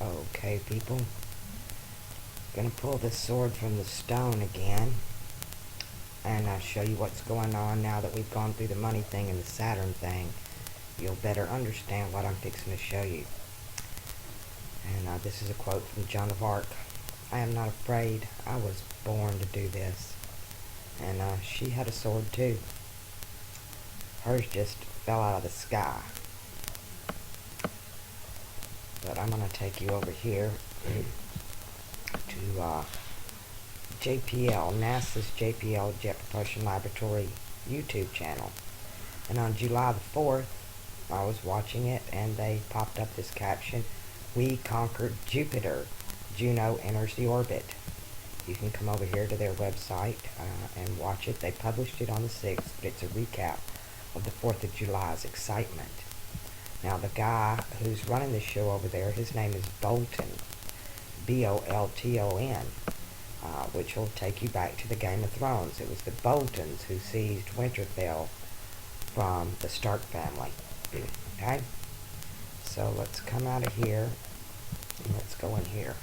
Okay, people. Gonna pull this sword from the stone again. And I'll show you what's going on now that we've gone through the money thing and the Saturn thing. You'll better understand what I'm fixing to show you. And this is a quote from Joan of Arc. I am not afraid. I was born to do this. And she had a sword too. Hers just fell out of the sky. But I'm going to take you over here to JPL, NASA's JPL Jet Propulsion Laboratory YouTube channel. And on July the 4th, I was watching it and they popped up this caption, "We conquered Jupiter. Juno enters the orbit." You can come over here to their website and watch it. They published it on the 6th, but it's a recap of the 4th of July's excitement. Now, the guy who's running the show over there, his name is Bolton, Bolton, which will take you back to the Game of Thrones. It was the Boltons who seized Winterfell from the Stark family. Okay? So let's come out of here and let's go in here,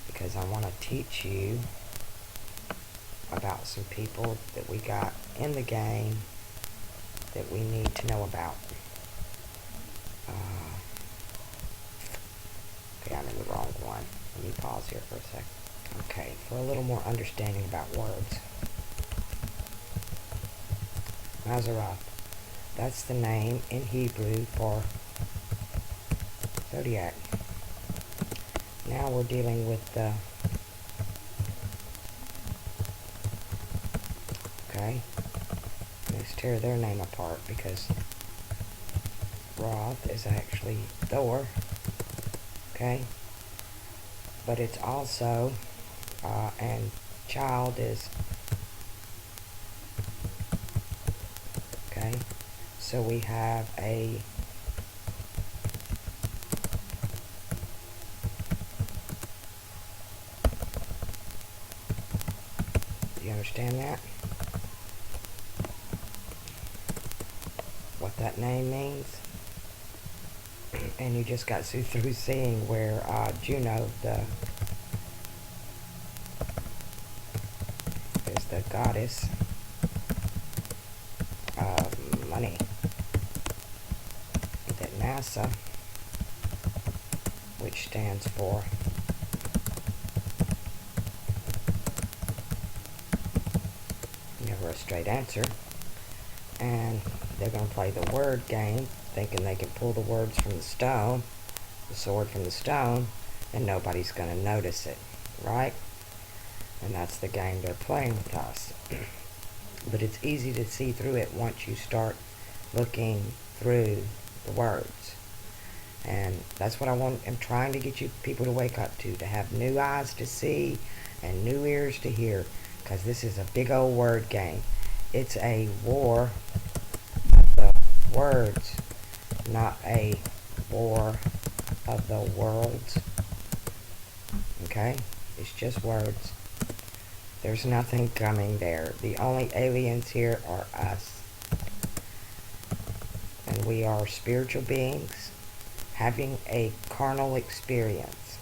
because I want to teach you about some people that we got in the game that we need to know about. Okay, I'm in the wrong one. Let me pause here for a second. Okay, for a little more understanding about words. Mazzaroth. That's the name in Hebrew for Zodiac. Now we're dealing with the... Okay. Let's tear their name apart, because Roth is actually Thor. Okay. But it's also, and child is... Okay. So we have a... Do you understand that? What that name means? And you just got through seeing where Juno, is the goddess of money. That NASA, which stands for never a straight answer, and they're going to play the word game, thinking they can pull the words from the stone, the sword from the stone, and nobody's going to notice it, right? And that's the game they're playing with us. But it's easy to see through it once you start looking through the words. And that's what I'm trying to get you people to wake up to have new eyes to see and new ears to hear, because this is a big old word game. It's a war of the words, not a war of the worlds. Okay? It's just words. There's nothing coming there. The only aliens here are us. And we are spiritual beings having a carnal experience.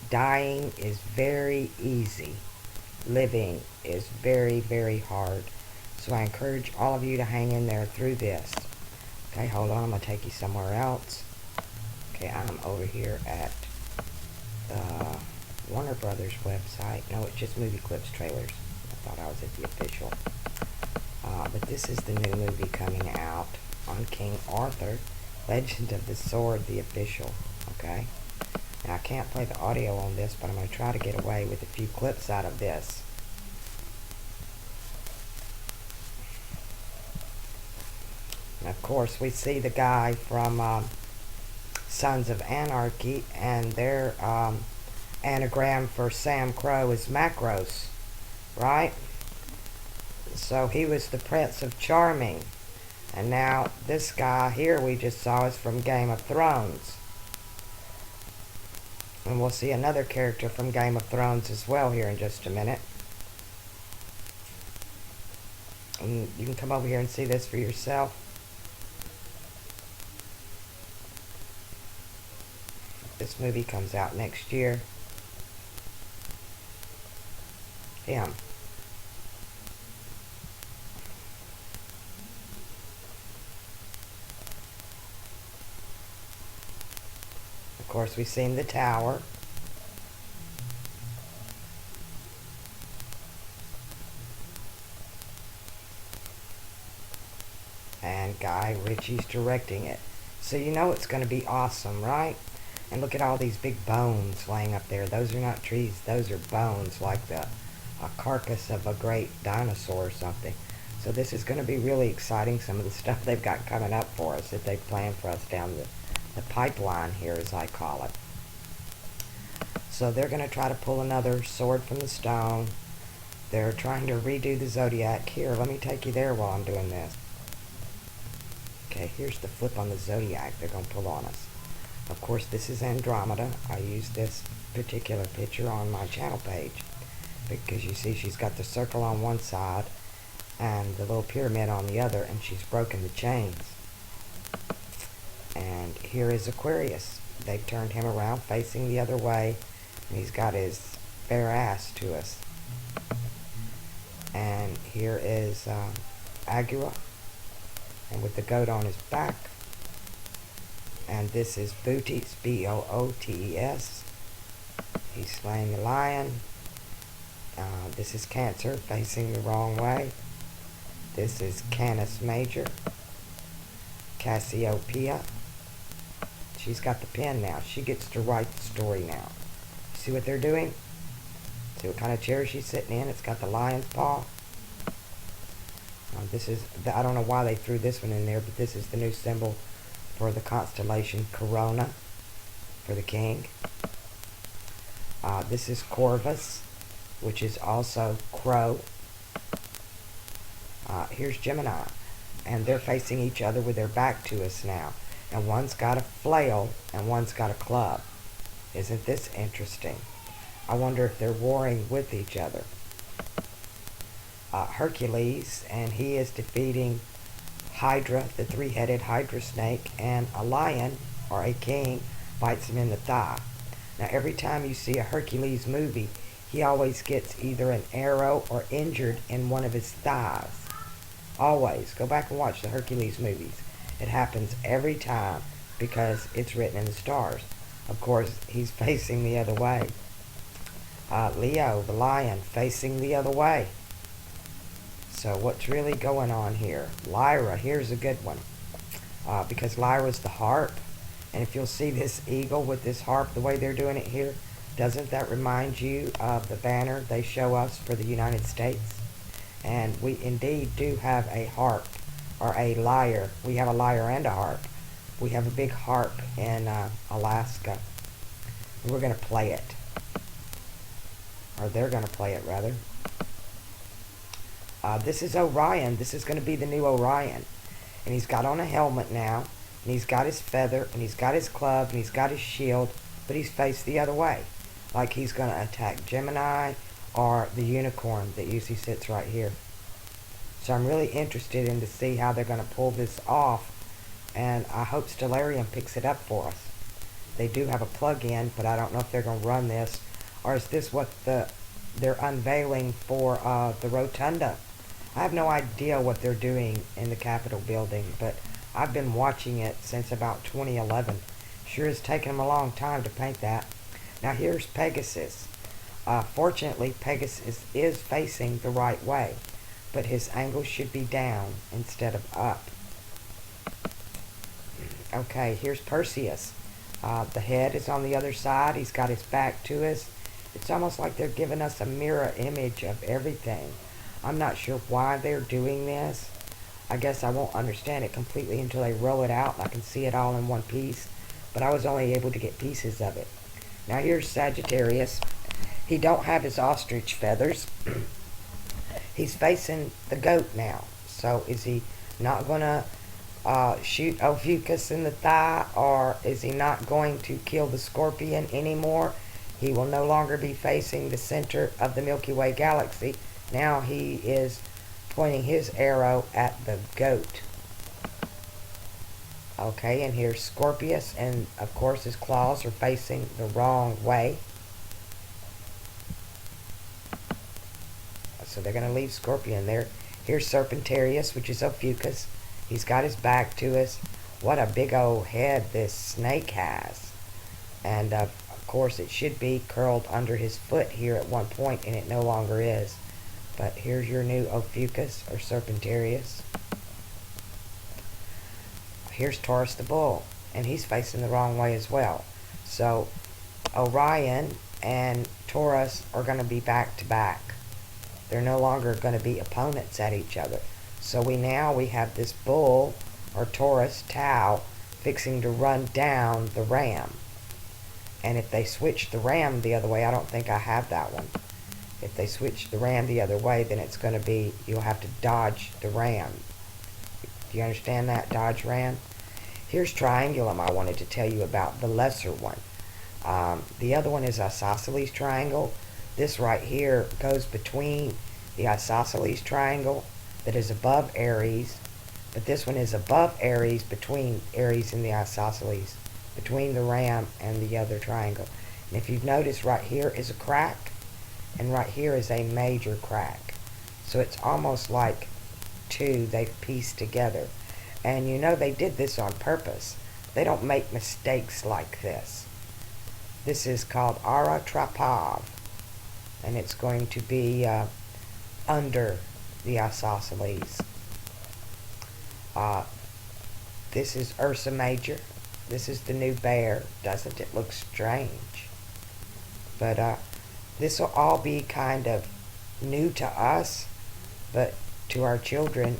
Dying is very easy. Living is very, very hard. So I encourage all of you to hang in there through this. Okay, hold on. I'm going to take you somewhere else. Okay, I'm over here at the Warner Brothers website. No, it's just movie clips, trailers. I thought I was at the official. But this is the new movie coming out on King Arthur, Legend of the Sword, the official. Okay? Now, I can't play the audio on this, but I'm going to try to get away with a few clips out of this. And of course, we see the guy from Sons of Anarchy, and their anagram for Sam Crow is Macros, right? So he was the Prince of Charming. And now this guy here we just saw is from Game of Thrones. And we'll see another character from Game of Thrones as well here in just a minute. And you can come over here and see this for yourself. This movie comes out next year. Him. Of course, we've seen the tower. And Guy Ritchie's directing it. So you know it's going to be awesome, right? And look at all these big bones laying up there. Those are not trees. Those are bones, like a carcass of a great dinosaur or something. So this is going to be really exciting, some of the stuff they've got coming up for us that they've planned for us down the pipeline here, as I call it. So they're going to try to pull another sword from the stone. They're trying to redo the Zodiac. Here, let me take you there while I'm doing this. Okay, here's the flip on the Zodiac they're going to pull on us. Of course, this is Andromeda. I used this particular picture on my channel page because you see she's got the circle on one side and the little pyramid on the other, and she's broken the chains. And here is Aquarius. They've turned him around facing the other way, and he's got his bare ass to us. And here is Agua, and with the goat on his back. And this is Bootes, B-O-O-T-E-S. He's slaying the lion. This is Cancer, facing the wrong way. This is Canis Major. Cassiopeia. She's got the pen now. She gets to write the story now. See what they're doing? See what kind of chair she's sitting in? It's got the lion's paw. This is, I don't know why they threw this one in there, but this is the new symbol for the constellation Corona, for the king. This is Corvus, which is also Crow. Here's Gemini, and they're facing each other with their back to us now. And one's got a flail, and one's got a club. Isn't this interesting? I wonder if they're warring with each other. Hercules, and he is defeating Hydra, the three-headed Hydra snake, and a lion, or a king, bites him in the thigh. Now, every time you see a Hercules movie, he always gets either an arrow or injured in one of his thighs. Always. Go back and watch the Hercules movies. It happens every time because it's written in the stars. Of course, he's facing the other way. Leo, the lion, facing the other way. So what's really going on here? Lyra, here's a good one. Because Lyra's the harp. And if you'll see this eagle with this harp, the way they're doing it here, doesn't that remind you of the banner they show us for the United States? And we indeed do have a harp, or a lyre. We have a lyre and a harp. We have a big harp in Alaska. We're going to play it. Or they're going to play it, rather. This is Orion. This is going to be the new Orion. And he's got on a helmet now. And he's got his feather. And he's got his club. And he's got his shield. But he's faced the other way. Like he's going to attack Gemini or the unicorn that usually sits right here. So I'm really interested in to see how they're going to pull this off. And I hope Stellarium picks it up for us. They do have a plug-in, but I don't know if they're going to run this. Or is this what they're unveiling for the Rotunda? I have no idea what they're doing in the Capitol building, but I've been watching it since about 2011. Sure has taken them a long time to paint that. Now here's Pegasus. Fortunately, Pegasus is facing the right way, but his angle should be down instead of up. Okay, here's Perseus. The head is on the other side. He's got his back to us. It's almost like they're giving us a mirror image of everything. I'm not sure why they're doing this. I guess I won't understand it completely until they roll it out and I can see it all in one piece. But I was only able to get pieces of it. Now here's Sagittarius. He don't have his ostrich feathers. He's facing the goat now. So is he not going to shoot Ophiuchus in the thigh, or is he not going to kill the scorpion anymore? He will no longer be facing the center of the Milky Way galaxy. Now he is pointing his arrow at the goat. Okay, and here's Scorpius, and of course his claws are facing the wrong way. So they're going to leave Scorpion there. Here's Serpentarius, which is Ophiuchus. He's got his back to us. What a big old head this snake has. And of course it should be curled under his foot here at one point, and it no longer is. But here's your new Ophiuchus, or Serpentarius. Here's Taurus the Bull, and he's facing the wrong way as well. So Orion and Taurus are going to be back to back. They're no longer going to be opponents at each other. So we have this bull, or Taurus, Tau, fixing to run down the ram. And if they switch the ram the other way, I don't think I have that one. If they switch the ram the other way, then it's going to be, you'll have to dodge the ram. Do you understand that? Dodge ram. Here's Triangulum. I wanted to tell you about the lesser one. The other one is Isosceles Triangle. This right here goes between the Isosceles Triangle that is above Aries, but this one is above Aries, between Aries and the Isosceles, between the ram and the other triangle. And if you've noticed, right here is a crack, and right here is a major crack. So it's almost like two they've pieced together. And you know they did this on purpose. They don't make mistakes like this. This is called Ara Trapav, and it's going to be under the Isosceles. This is Ursa Major. This is the new bear. Doesn't it look strange? But this will all be kind of new to us, but to our children,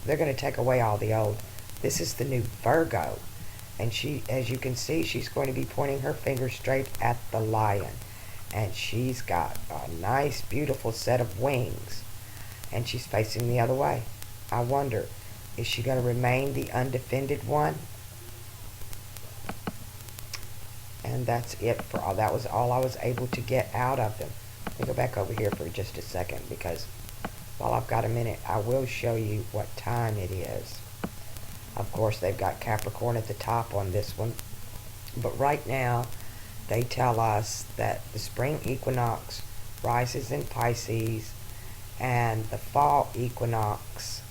they're going to take away all the old. This is the new Virgo, and she, as you can see, she's going to be pointing her finger straight at the lion, and she's got a nice, beautiful set of wings, and she's facing the other way. I wonder, is she going to remain the undefended one? And that's it for all. That was all I was able to get out of them. Let me go back over here for just a second, because while I've got a minute, I will show you what time it is. Of course, they've got Capricorn at the top on this one. But right now, they tell us that the spring equinox rises in Pisces, and the fall equinox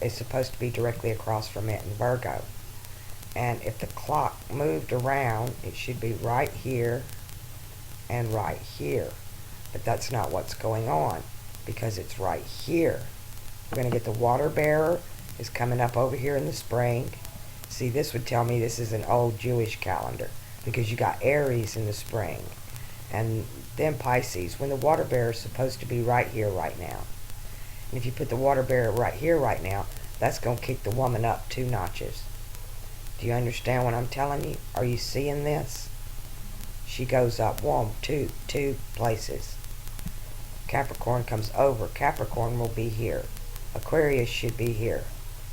is supposed to be directly across from it in Virgo. And if the clock moved around, it should be right here and right here. But that's not what's going on, because it's right here. We're going to get the water bearer is coming up over here in the spring. See, this would tell me this is an old Jewish calendar, because you got Aries in the spring, and then Pisces, when the water bearer is supposed to be right here right now. And if you put the water bearer right here right now, that's going to kick the woman up 2 notches. Do you understand what I'm telling you? Are you seeing this? She goes up 2 places. Capricorn comes over. Capricorn will be here. Aquarius should be here.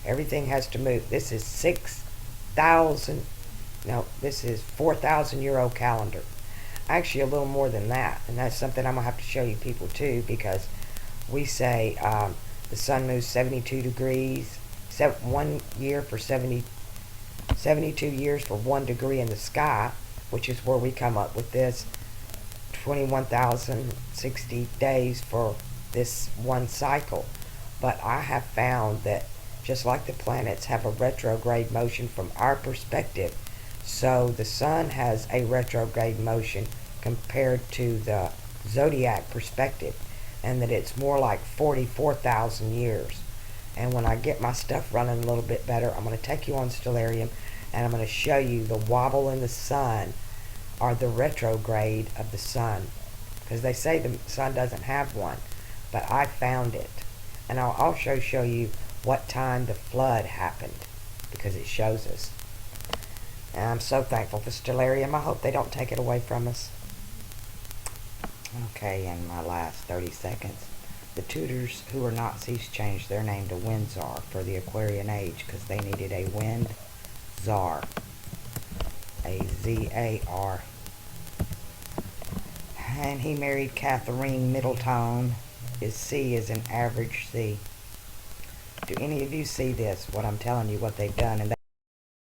Everything has to move. This is 6,000. No, this is 4,000 year old calendar. Actually, a little more than that. And that's something I'm going to have to show you people too, because we say the sun moves 72 degrees. 1 year for 72 years for 1 degree in the sky, which is where we come up with this 21,060 days for this one cycle. But I have found that just like the planets have a retrograde motion from our perspective, so the sun has a retrograde motion compared to the Zodiac perspective, and that it's more like 44,000 years. And when I get my stuff running a little bit better, I'm going to take you on Stellarium, and I'm going to show you the wobble in the sun, or the retrograde of the sun, because they say the sun doesn't have one, but I found it. And I'll also show you what time the flood happened, because it shows us. And I'm so thankful for Stellarium. I hope they don't take it away from us. Okay, in my last 30 seconds, the Tudors, who were Nazis, changed their name to Windsor for the Aquarian age, because they needed a wind czar. A-Z-A-R. And he married Catherine Middleton. His C is an average C. Do any of you see this, what I'm telling you, what they've done? And